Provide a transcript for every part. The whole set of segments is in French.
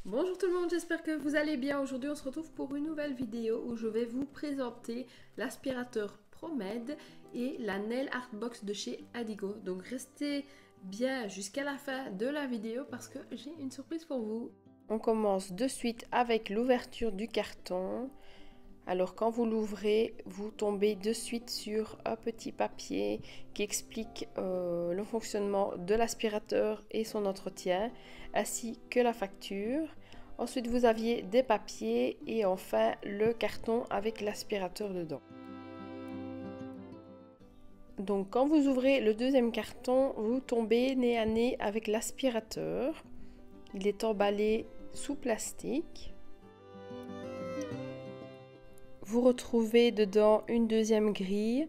Bonjour tout le monde, j'espère que vous allez bien. Aujourd'hui on se retrouve pour une nouvelle vidéo où je vais vous présenter l'aspirateur ProMed et la Nail Art Box de chez Adigo. Donc restez bien jusqu'à la fin de la vidéo parce que j'ai une surprise pour vous. On commence de suite avec l'ouverture du carton. Alors quand vous l'ouvrez, vous tombez de suite sur un petit papier qui explique le fonctionnement de l'aspirateur et son entretien, ainsi que la facture. Ensuite, vous aviez des papiers et enfin le carton avec l'aspirateur dedans. Donc quand vous ouvrez le deuxième carton, vous tombez nez à nez avec l'aspirateur. Il est emballé sous plastique. Vous retrouvez dedans une deuxième grille,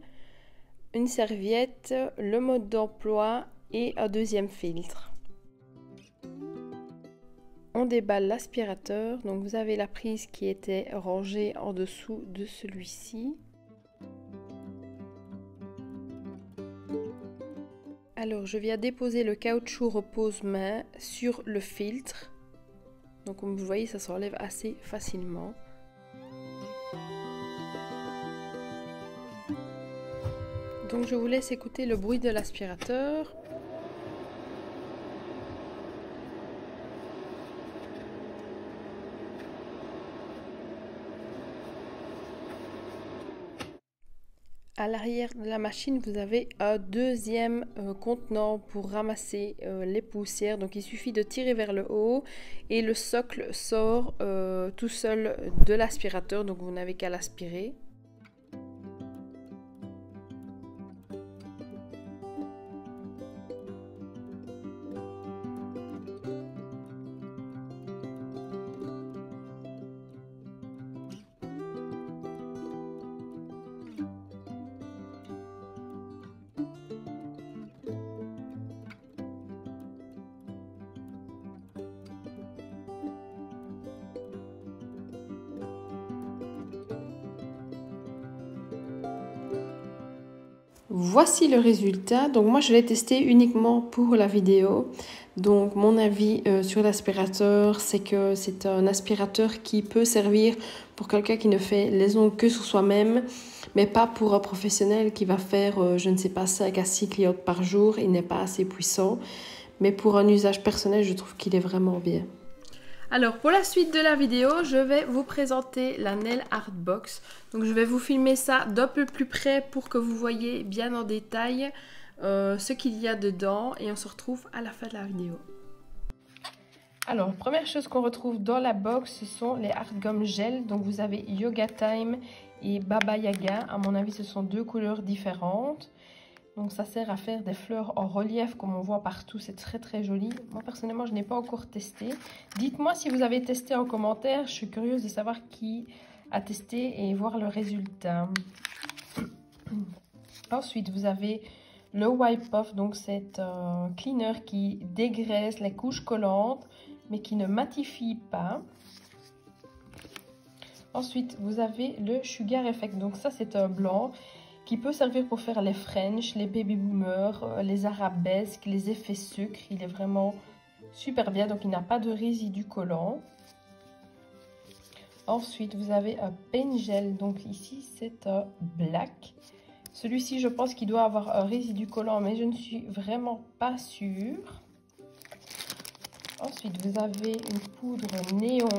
une serviette, le mode d'emploi et un deuxième filtre. On déballe l'aspirateur, donc vous avez la prise qui était rangée en dessous de celui-ci. Alors je viens déposer le caoutchouc repose-main sur le filtre. Donc comme vous voyez, ça s'enlève assez facilement. Donc je vous laisse écouter le bruit de l'aspirateur. À l'arrière de la machine, vous avez un deuxième contenant pour ramasser les poussières. Donc il suffit de tirer vers le haut et le socle sort tout seul de l'aspirateur. Donc vous n'avez qu'à l'aspirer. Voici le résultat. Donc moi je l'ai testé uniquement pour la vidéo. Donc mon avis sur l'aspirateur, c'est que c'est un aspirateur qui peut servir pour quelqu'un qui ne fait les ongles que sur soi-même, mais pas pour un professionnel qui va faire, je ne sais pas, 5 à 6 clientes par jour. Il n'est pas assez puissant. Mais pour un usage personnel, je trouve qu'il est vraiment bien. Alors pour la suite de la vidéo, je vais vous présenter la Nail Art Box. Donc je vais vous filmer ça d'un peu plus près pour que vous voyez bien en détail ce qu'il y a dedans et on se retrouve à la fin de la vidéo. Alors première chose qu'on retrouve dans la box, ce sont les Art Gum Gel. Donc vous avez Yoga Time et Baba Yaga. À mon avis, ce sont deux couleurs différentes. Donc ça sert à faire des fleurs en relief comme on voit partout, c'est très très joli. Moi personnellement je n'ai pas encore testé. Dites-moi si vous avez testé en commentaire, je suis curieuse de savoir qui a testé et voir le résultat. Ensuite vous avez le Wipe Off, donc c'est un cleaner qui dégraisse les couches collantes mais qui ne matifie pas. Ensuite vous avez le Sugar Effect, donc ça c'est un blanc qui peut servir pour faire les French, les baby boomers, les arabesques, les effets sucre. Il est vraiment super bien, donc il n'a pas de résidus collants. Ensuite, vous avez un Paint Gel, donc ici c'est un black. Celui-ci, je pense qu'il doit avoir un résidu collant, mais je ne suis vraiment pas sûre. Ensuite, vous avez une poudre néon,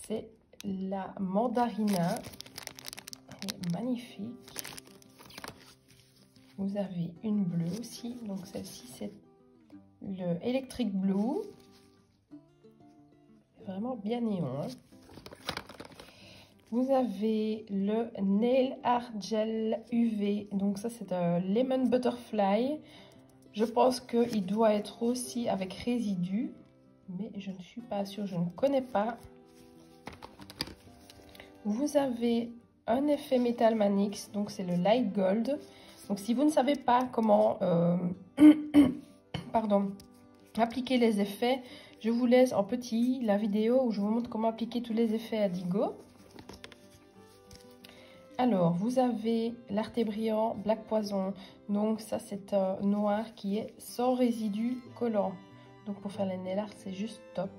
c'est la Mandarina. Magnifique. Vous avez une bleue aussi, donc celle-ci c'est le Electric Blue, vraiment bien néon, hein. Vous avez le Nail Art Gel UV, donc ça c'est un Lemon Butterfly. Je pense qu'il doit être aussi avec résidus, mais je ne suis pas sûre, je ne connais pas. Vous avez un effet Metal Manix, donc c'est le Light Gold. Donc si vous ne savez pas comment appliquer les effets, je vous laisse en petit la vidéo où je vous montre comment appliquer tous les effets Adigo. Alors vous avez l'Arte Brillant Black Poison, donc ça c'est un noir qui est sans résidus collants. Donc pour faire les nail art c'est juste top.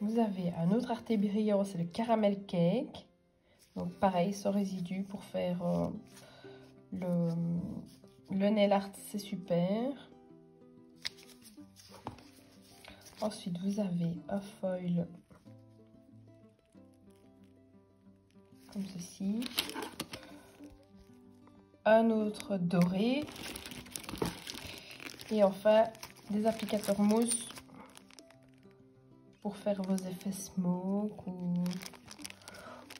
Vous avez un autre arte brillant, c'est le caramel cake. Donc pareil, sans résidu pour faire le nail art, c'est super. Ensuite, vous avez un foil comme ceci. Un autre doré. Et enfin, des applicateurs mousse pour faire vos effets smoke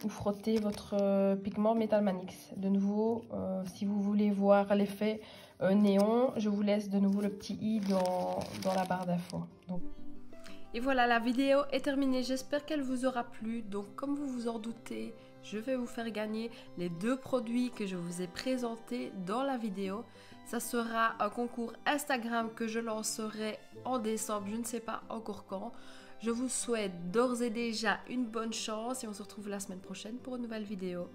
ou frotter votre pigment Metal Manix. De nouveau, si vous voulez voir l'effet néon, je vous laisse de nouveau le petit i dans la barre d'infos. Et voilà, la vidéo est terminée. J'espère qu'elle vous aura plu. Donc, comme vous vous en doutez, je vais vous faire gagner les 2 produits que je vous ai présentés dans la vidéo. Ça sera un concours Instagram que je lancerai en décembre, je ne sais pas encore quand. Je vous souhaite d'ores et déjà une bonne chance et on se retrouve la semaine prochaine pour une nouvelle vidéo.